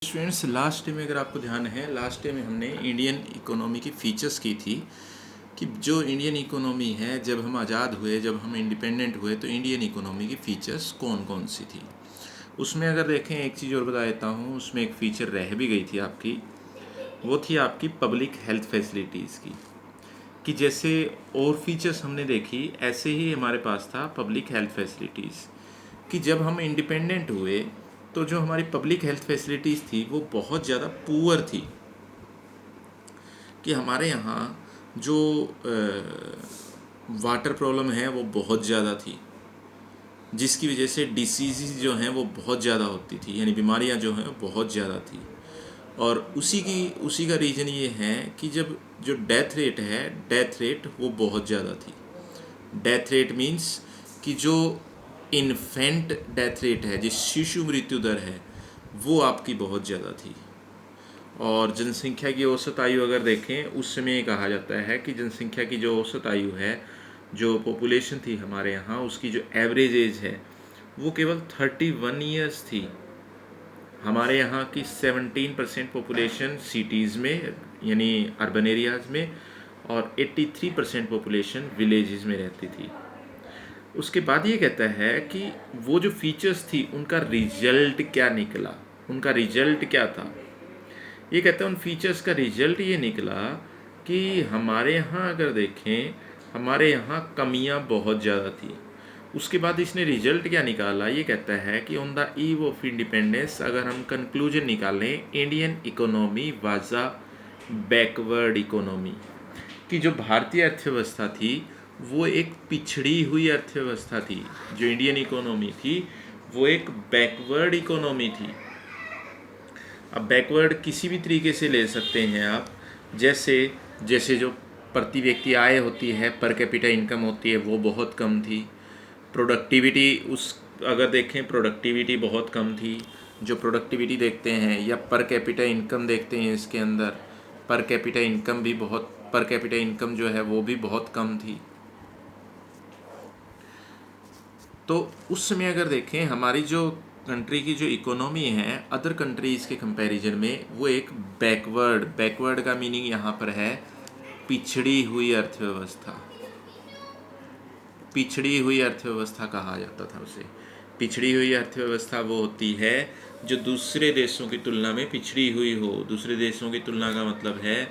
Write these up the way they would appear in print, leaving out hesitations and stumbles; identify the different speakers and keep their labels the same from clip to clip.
Speaker 1: Students, last day में अगर आपको ध्यान है, लास्ट डे में हमने इंडियन इकोनॉमी की फ़ीचर्स की थी कि जो इंडियन इकोनॉमी है, जब हम आज़ाद हुए, जब हम इंडिपेंडेंट हुए, तो इंडियन इकोनॉमी की फ़ीचर्स कौन कौन सी थी। उसमें अगर देखें, एक चीज़ और बता देता हूँ, उसमें एक फ़ीचर रह भी गई थी आपकी, वो थी आपकी पब्लिक हेल्थ फैसिलिटीज़ की। कि जैसे और फीचर्स हमने देखी, ऐसे ही हमारे पास था पब्लिक हेल्थ फैसिलिटीज़ कि जब हम इंडिपेंडेंट हुए तो जो हमारी पब्लिक हेल्थ फैसिलिटीज़ थी वो बहुत ज़्यादा पुअर थी। कि हमारे यहाँ जो वाटर प्रॉब्लम है वो बहुत ज़्यादा थी, जिसकी वजह से डिसीज़ जो हैं वो बहुत ज़्यादा होती थी, यानी बीमारियाँ जो हैं बहुत ज़्यादा थी। और उसी का रीज़न ये है कि जब जो डेथ रेट वो बहुत ज़्यादा थी। डेथ रेट मीन्स कि जो इन्फेंट डेथ रेट है, जिस शिशु मृत्यु दर है, वो आपकी बहुत ज़्यादा थी। और जनसंख्या की औसत आयु अगर देखें, उस समय ये कहा जाता है कि जनसंख्या की जो औसत आयु है, जो पॉपुलेशन थी हमारे यहाँ, उसकी जो एवरेज एज है वो केवल 31 ईयर्स थी। हमारे यहाँ की 17% पॉपुलेशन सिटीज़ में यानी अर्बन एरियाज़ में और 83% पॉपुलेशन विलेजेस में रहती थी। उसके बाद ये कहता है कि वो जो फीचर्स थी उनका रिजल्ट क्या निकला, उनका रिजल्ट क्या था। ये कहता है उन फीचर्स का रिजल्ट ये निकला कि हमारे यहाँ अगर देखें, हमारे यहाँ कमियाँ बहुत ज़्यादा थी। उसके बाद इसने रिजल्ट क्या निकाला, ये कहता है कि on the eve of independence अगर हम कंक्लूजन निकालें, Indian economy was a backward economy. कि जो भारतीय अर्थव्यवस्था थी वो एक पिछड़ी हुई अर्थव्यवस्था थी। जो इंडियन इकोनॉमी थी वो एक बैकवर्ड इकोनॉमी थी। अब बैकवर्ड किसी भी तरीके से ले सकते हैं आप, जैसे जैसे जो प्रति व्यक्ति आय होती है, पर कैपिटा इनकम होती है, वो बहुत कम थी। प्रोडक्टिविटी अगर देखें, प्रोडक्टिविटी बहुत कम थी। जो प्रोडक्टिविटी देखते हैं या पर कैपिटा इनकम देखते हैं, इसके अंदर पर कैपिटा इनकम जो है वो भी बहुत कम थी। तो उस समय अगर देखें, हमारी जो कंट्री की जो इकोनॉमी है अदर कंट्रीज़ के कंपैरिजन में, वो एक बैकवर्ड का मीनिंग यहाँ पर है पिछड़ी हुई अर्थव्यवस्था। पिछड़ी हुई अर्थव्यवस्था कहा जाता था उसे। पिछड़ी हुई अर्थव्यवस्था वो होती है जो दूसरे देशों की तुलना में पिछड़ी हुई हो। दूसरे देशों की तुलना का मतलब है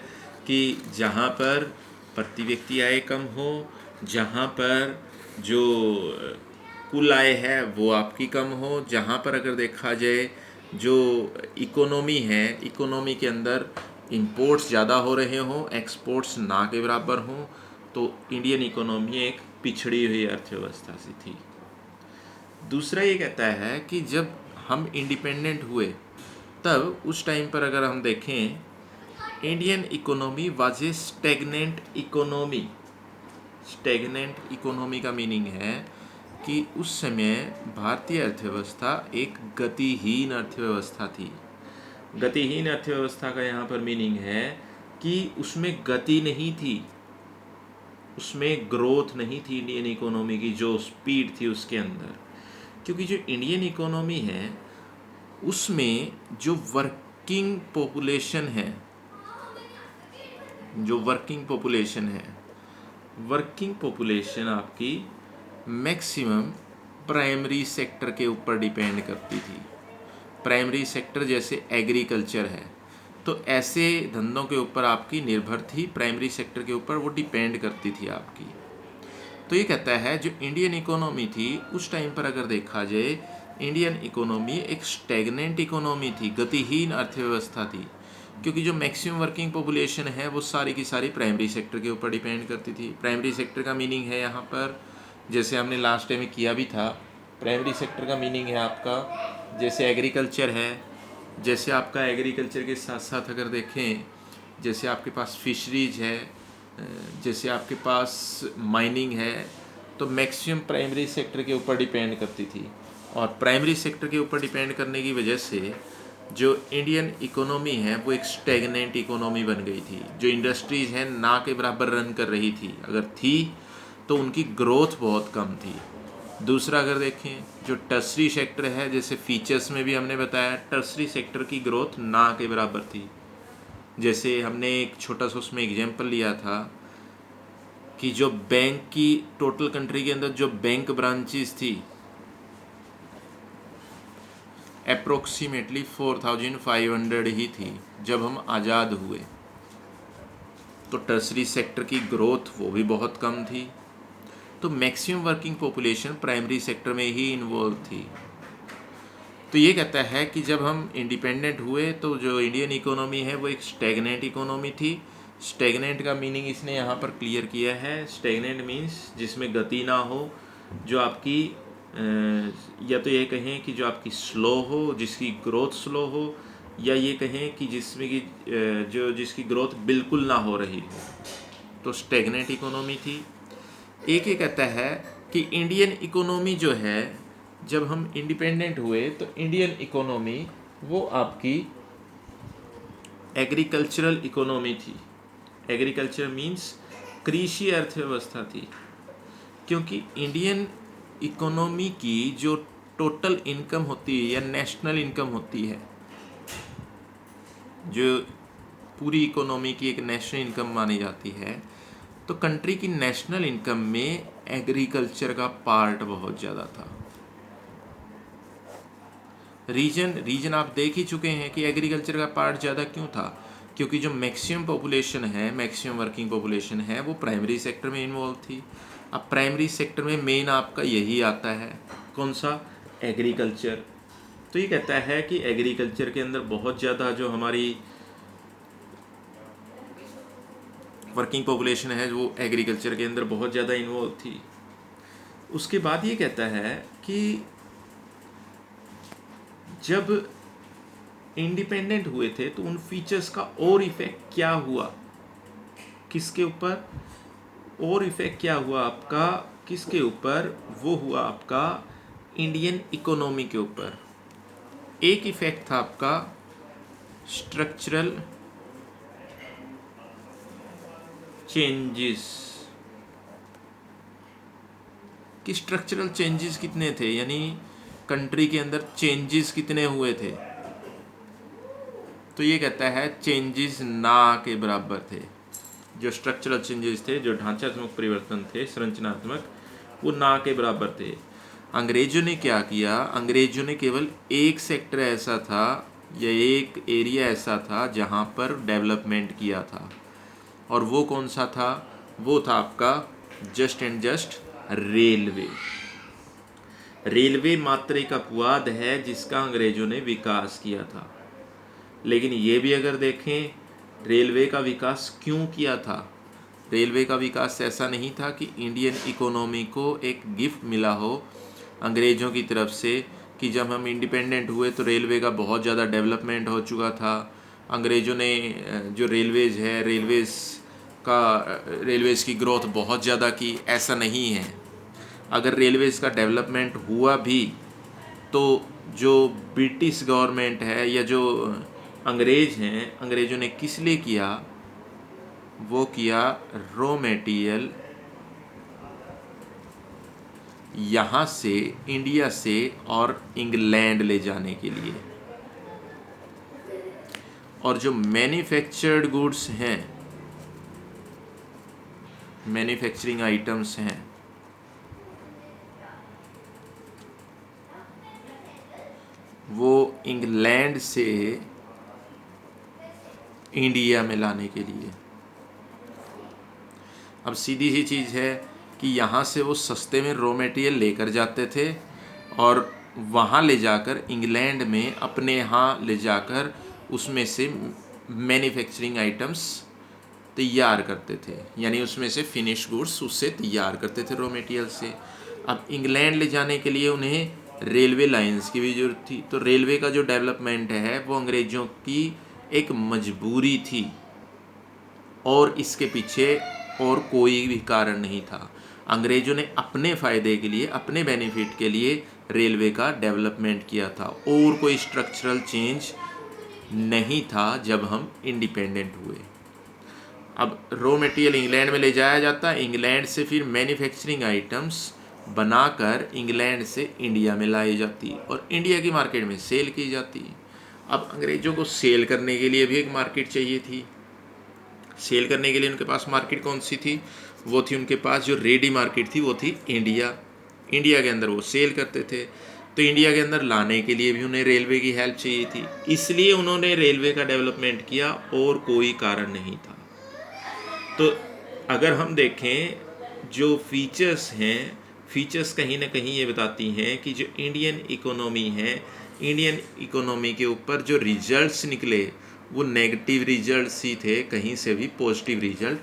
Speaker 1: कि जहाँ पर प्रति व्यक्ति आय कम हो, जहाँ पर जो कुल आय है वो आपकी कम हो, जहाँ पर अगर देखा जाए जो इकोनॉमी है, इकोनॉमी के अंदर इंपोर्ट्स ज़्यादा हो रहे हों, एक्सपोर्ट्स ना के बराबर हों, तो इंडियन इकोनॉमी एक पिछड़ी हुई अर्थव्यवस्था सी थी। दूसरा ये कहता है कि जब हम इंडिपेंडेंट हुए तब उस टाइम पर अगर हम देखें, Indian economy was a stagnant economy. Stagnant economy का मीनिंग है कि उस समय भारतीय अर्थव्यवस्था एक गतिहीन अर्थव्यवस्था थी। गतिहीन अर्थव्यवस्था का यहाँ पर मीनिंग है कि उसमें गति नहीं थी, उसमें ग्रोथ नहीं थी इंडियन इकोनॉमी की, जो स्पीड थी उसके अंदर। क्योंकि जो इंडियन इकोनॉमी है उसमें जो वर्किंग पॉपुलेशन है, वर्किंग पॉपुलेशन आपकी मैक्सिमम प्राइमरी सेक्टर के ऊपर डिपेंड करती थी। प्राइमरी सेक्टर जैसे एग्रीकल्चर है, तो ऐसे धंधों के ऊपर आपकी निर्भर थी, प्राइमरी सेक्टर के ऊपर वो डिपेंड करती थी आपकी। तो ये कहता है जो इंडियन इकोनॉमी थी उस टाइम पर अगर देखा जाए, इंडियन इकोनॉमी एक स्टेगनेंट इकोनॉमी थी, गतिहीन अर्थव्यवस्था थी। क्योंकि जो मैक्सिमम वर्किंग पॉपुलेशन है वो सारी की सारी प्राइमरी सेक्टर के ऊपर डिपेंड करती थी। प्राइमरी सेक्टर का मीनिंग है यहाँ पर, जैसे हमने लास्ट टाइम में किया भी था, प्राइमरी सेक्टर का मीनिंग है आपका जैसे एग्रीकल्चर है, जैसे आपका एग्रीकल्चर के साथ साथ अगर देखें, जैसे आपके पास फिशरीज है, जैसे आपके पास माइनिंग है, तो मैक्सिमम प्राइमरी सेक्टर के ऊपर डिपेंड करती थी। और प्राइमरी सेक्टर के ऊपर डिपेंड करने की वजह से जो इंडियन इकोनॉमी है वो एक स्टेगनेंट इकोनॉमी बन गई थी। जो इंडस्ट्रीज़ हैं ना के बराबर रन कर रही थी, अगर थी तो उनकी ग्रोथ बहुत कम थी। दूसरा अगर देखें जो टर्सरी सेक्टर है, जैसे फीचर्स में भी हमने बताया टर्सरी सेक्टर की ग्रोथ ना के बराबर थी। जैसे हमने एक छोटा सा उसमें एग्जांपल लिया था कि जो बैंक की टोटल कंट्री के अंदर जो बैंक ब्रांचेस थी अप्रोक्सीमेटली 4500 ही थी जब हम आज़ाद हुए। तो टर्सरी सेक्टर की ग्रोथ वो भी बहुत कम थी। तो maximum working population primary sector में ही इन्वॉल्व थी। तो ये कहता है कि जब हम इंडिपेंडेंट हुए तो जो इंडियन इकोनॉमी है वो एक स्टैग्नेंट इकोनॉमी थी। स्टैग्नेंट का मीनिंग इसने यहाँ पर क्लियर किया है। स्टैग्नेंट मीन्स जिसमें गति ना हो, जो आपकी या तो ये कहें कि जो आपकी स्लो हो, जिसकी ग्रोथ स्लो हो, या ये कहें कि जिसमें कि जिसकी ग्रोथ बिल्कुल ना हो रही हो, तो स्टैग्नेंट इकोनॉमी थी। एक ये कहता है कि इंडियन इकोनॉमी जो है, जब हम इंडिपेंडेंट हुए तो इंडियन इकोनॉमी वो आपकी एग्रीकल्चरल इकोनॉमी थी। एग्रीकल्चर मीन्स कृषि अर्थव्यवस्था थी, क्योंकि इंडियन इकोनॉमी की जो टोटल इनकम होती है या नेशनल इनकम होती है, जो पूरी इकोनॉमी की एक नेशनल इनकम मानी जाती है, तो कंट्री की नेशनल इनकम में एग्रीकल्चर का पार्ट बहुत ज़्यादा था। रीजन आप देख ही चुके हैं कि एग्रीकल्चर का पार्ट ज़्यादा क्यों था, क्योंकि जो मैक्सिमम पॉपुलेशन है, मैक्सिमम वर्किंग पॉपुलेशन है, वो प्राइमरी सेक्टर में इन्वॉल्व थी। अब प्राइमरी सेक्टर में मेन आपका यही आता है, कौन सा? एग्रीकल्चर। तो ये कहता है कि एग्रीकल्चर के अंदर बहुत ज़्यादा जो हमारी वर्किंग पॉपुलेशन है वो एग्रीकल्चर के अंदर बहुत ज़्यादा इन्वॉल्व थी। उसके बाद ये कहता है कि जब इंडिपेंडेंट हुए थे तो उन फीचर्स का और इफेक्ट क्या हुआ, किसके ऊपर? और इफेक्ट क्या हुआ आपका, किसके ऊपर? वो हुआ आपका इंडियन इकोनॉमी के ऊपर। एक इफेक्ट था आपका स्ट्रक्चरल चेंजेस। कि स्ट्रक्चरल चेंजेस कितने थे, यानी कंट्री के अंदर चेंजेस कितने हुए थे? तो ये कहता है चेंजेस ना के बराबर थे। जो स्ट्रक्चरल चेंजेस थे, जो ढांचात्मक परिवर्तन थे, संरचनात्मक, वो ना के बराबर थे। अंग्रेजों ने क्या किया? अंग्रेजों ने केवल एक सेक्टर ऐसा था या एक एरिया ऐसा था जहाँ पर डेवलपमेंट किया था, और वो कौन सा था? वो था आपका just and just railway. Railway मात्र एक अपवाद है जिसका अंग्रेजों ने विकास किया था। लेकिन ये भी अगर देखें, रेलवे का विकास क्यों किया था? रेलवे का विकास ऐसा नहीं था कि इंडियन इकोनॉमी को एक गिफ्ट मिला हो अंग्रेज़ों की तरफ से कि जब हम इंडिपेंडेंट हुए तो रेलवे का बहुत ज़्यादा डेवलपमेंट हो चुका था। अंग्रेज़ों ने जो रेलवेज़ है, रेलवेज़ की ग्रोथ बहुत ज़्यादा की, ऐसा नहीं है। अगर रेलवेज़ का डेवलपमेंट हुआ भी तो जो ब्रिटिश गवर्नमेंट है या जो अंग्रेज़ हैं, अंग्रेज़ों ने किस लिए किया? वो किया रॉ मटेरियल यहाँ से, इंडिया से और इंग्लैंड ले जाने के लिए। और जो मैन्युफैक्चर्ड गुड्स हैं, मैन्युफैक्चरिंग आइटम्स हैं, वो इंग्लैंड से इंडिया में लाने के लिए। अब सीधी सी चीज़ है कि यहाँ से वो सस्ते में रॉ मटेरियल लेकर जाते थे और वहाँ ले जाकर इंग्लैंड में अपने यहाँ ले जाकर उसमें से मैन्युफैक्चरिंग आइटम्स तैयार करते थे, यानी उसमें से फिनिश गुड्स उससे तैयार करते थे रॉ मटेरियल से। अब इंग्लैंड ले जाने के लिए उन्हें रेलवे लाइंस की भी ज़रूरत थी। तो रेलवे का जो डेवलपमेंट है वो अंग्रेज़ों की एक मजबूरी थी, और इसके पीछे और कोई भी कारण नहीं था। अंग्रेज़ों ने अपने फ़ायदे के लिए, अपने बेनिफिट के लिए रेलवे का डेवलपमेंट किया था, और कोई स्ट्रक्चरल चेंज नहीं था जब हम इंडिपेंडेंट हुए। अब रॉ मटेरियल इंग्लैंड में ले जाया जाता, इंग्लैंड से फिर मैन्युफैक्चरिंग आइटम्स बनाकर इंग्लैंड से इंडिया में लाई जाती और इंडिया की मार्केट में सेल की जाती। अब अंग्रेज़ों को सेल करने के लिए भी एक मार्केट चाहिए थी। सेल करने के लिए उनके पास मार्केट कौन सी थी? वो थी उनके पास जो रेडी मार्केट थी वो थी इंडिया। इंडिया के अंदर वो सेल करते थे, तो इंडिया के अंदर लाने के लिए भी उन्हें रेलवे की हेल्प चाहिए थी, इसलिए उन्होंने रेलवे का डेवलपमेंट किया और कोई कारण नहीं था। तो अगर हम देखें जो फीचर्स हैं, फीचर्स कहीं ना कहीं ये बताती हैं कि जो इंडियन इकोनॉमी है, इंडियन इकोनॉमी के ऊपर जो रिजल्ट्स निकले वो नेगेटिव रिजल्ट्स ही थे, कहीं से भी पॉजिटिव रिजल्ट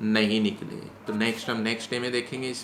Speaker 1: नहीं निकले। तो नेक्स्ट हम नेक्स्ट डे में देखेंगे इसमें।